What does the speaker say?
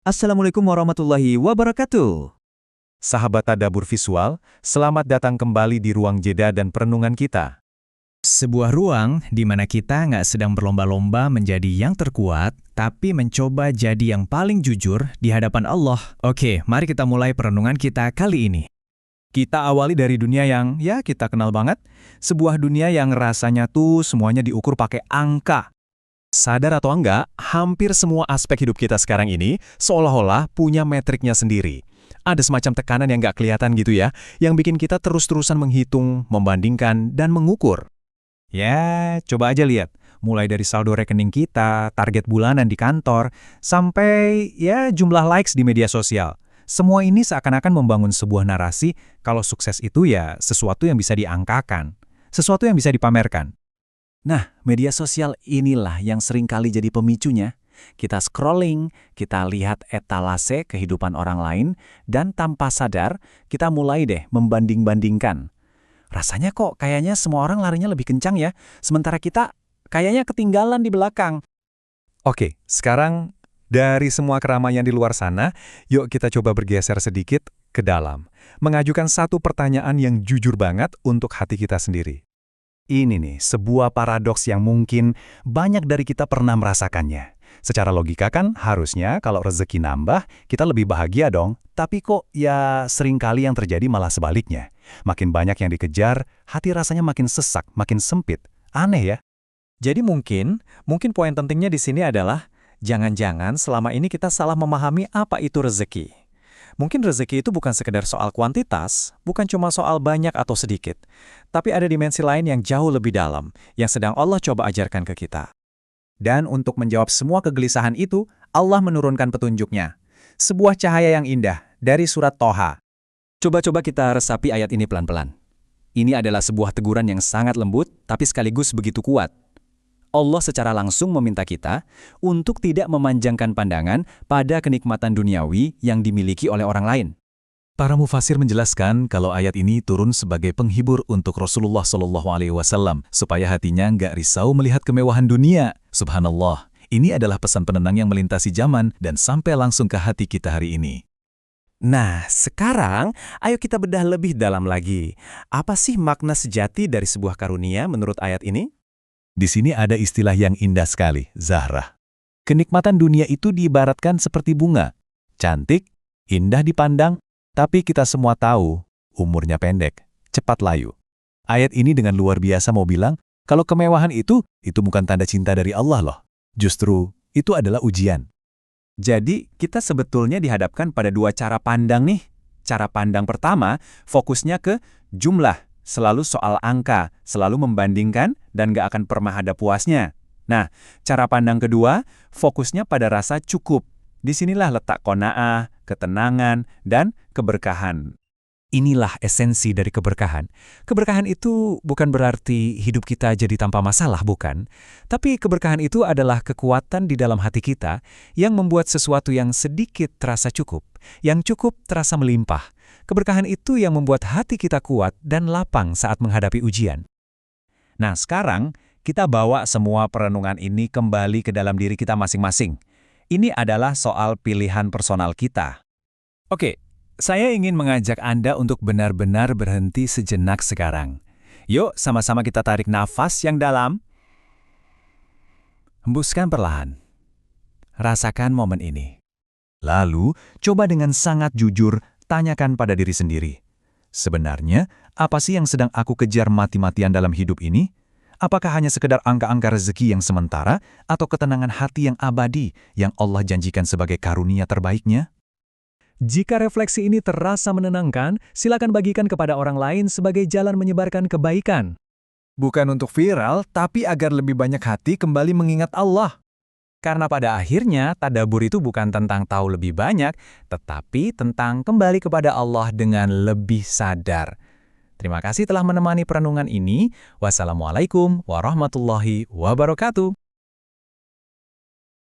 Assalamualaikum warahmatullahi wabarakatuh. Sahabat Tadabbur Visual, selamat datang kembali di ruang jeda dan perenungan kita. Sebuah ruang di mana kita nggak sedang berlomba-lomba menjadi yang terkuat, tapi mencoba jadi yang paling jujur di hadapan Allah. Oke, mari kita mulai perenungan kita kali ini. Kita awali dari dunia yang, kita kenal banget. Sebuah dunia yang rasanya tuh semuanya diukur pakai angka. Sadar atau enggak, hampir semua aspek hidup kita sekarang ini seolah-olah punya metriknya sendiri. Ada semacam tekanan yang nggak kelihatan gitu ya, yang bikin kita terus-terusan menghitung, membandingkan, dan mengukur. Ya, coba aja lihat. Mulai dari saldo rekening kita, target bulanan di kantor, sampai jumlah likes di media sosial. Semua ini seakan-akan membangun sebuah narasi kalau sukses itu ya sesuatu yang bisa diangkakan, sesuatu yang bisa dipamerkan. Nah, media sosial inilah yang seringkali jadi pemicunya. Kita scrolling, kita lihat etalase kehidupan orang lain, dan tanpa sadar, kita mulai deh membanding-bandingkan. Rasanya kok kayaknya semua orang larinya lebih kencang ya, sementara kita kayaknya ketinggalan di belakang. Oke, sekarang dari semua keramaian di luar sana, yuk kita coba bergeser sedikit ke dalam. Mengajukan satu pertanyaan yang jujur banget untuk hati kita sendiri. Ini nih, sebuah paradoks yang mungkin banyak dari kita pernah merasakannya. Secara logika kan harusnya kalau rezeki nambah, kita lebih bahagia dong. Tapi kok seringkali yang terjadi malah sebaliknya. Makin banyak yang dikejar, hati rasanya makin sesak, makin sempit. Aneh ya? Jadi mungkin poin pentingnya di sini adalah jangan-jangan selama ini kita salah memahami apa itu rezeki. Mungkin rezeki itu bukan sekedar soal kuantitas, bukan cuma soal banyak atau sedikit, tapi ada dimensi lain yang jauh lebih dalam, yang sedang Allah coba ajarkan ke kita. Dan untuk menjawab semua kegelisahan itu, Allah menurunkan petunjuknya. Sebuah cahaya yang indah dari surat Toha. Coba-coba kita resapi ayat ini pelan-pelan. Ini adalah sebuah teguran yang sangat lembut, tapi sekaligus begitu kuat. Allah secara langsung meminta kita untuk tidak memanjangkan pandangan pada kenikmatan duniawi yang dimiliki oleh orang lain. Para mufasir menjelaskan kalau ayat ini turun sebagai penghibur untuk Rasulullah SAW supaya hatinya nggak risau melihat kemewahan dunia. Subhanallah, ini adalah pesan penenang yang melintasi zaman dan sampai langsung ke hati kita hari ini. Nah, sekarang ayo kita bedah lebih dalam lagi. Apa sih makna sejati dari sebuah karunia menurut ayat ini? Di sini ada istilah yang indah sekali, Zahra. Kenikmatan dunia itu diibaratkan seperti bunga. Cantik, indah dipandang, tapi kita semua tahu, umurnya pendek, cepat layu. Ayat ini dengan luar biasa mau bilang, kalau kemewahan itu bukan tanda cinta dari Allah loh. Justru, itu adalah ujian. Jadi, kita sebetulnya dihadapkan pada dua cara pandang nih. Cara pandang pertama, fokusnya ke jumlah. Selalu soal angka, selalu membandingkan, dan gak akan pernah ada puasnya. Nah, cara pandang kedua, fokusnya pada rasa cukup. Disinilah letak qanaah, ketenangan, dan keberkahan. Inilah esensi dari keberkahan. Keberkahan itu bukan berarti hidup kita jadi tanpa masalah, bukan. Tapi keberkahan itu adalah kekuatan di dalam hati kita yang membuat sesuatu yang sedikit terasa cukup, yang cukup terasa melimpah. Keberkahan itu yang membuat hati kita kuat dan lapang saat menghadapi ujian. Nah, sekarang kita bawa semua perenungan ini kembali ke dalam diri kita masing-masing. Ini adalah soal pilihan personal kita. Oke, saya ingin mengajak Anda untuk benar-benar berhenti sejenak sekarang. Yuk, sama-sama kita tarik nafas yang dalam. Hembuskan perlahan. Rasakan momen ini. Lalu, coba dengan sangat jujur, tanyakan pada diri sendiri. Sebenarnya, apa sih yang sedang aku kejar mati-matian dalam hidup ini? Apakah hanya sekedar angka-angka rezeki yang sementara, atau ketenangan hati yang abadi yang Allah janjikan sebagai karunia terbaiknya? Jika refleksi ini terasa menenangkan, silakan bagikan kepada orang lain sebagai jalan menyebarkan kebaikan. Bukan untuk viral, tapi agar lebih banyak hati kembali mengingat Allah. Karena pada akhirnya, tadabbur itu bukan tentang tahu lebih banyak, tetapi tentang kembali kepada Allah dengan lebih sadar. Terima kasih telah menemani perenungan ini. Wassalamualaikum warahmatullahi wabarakatuh.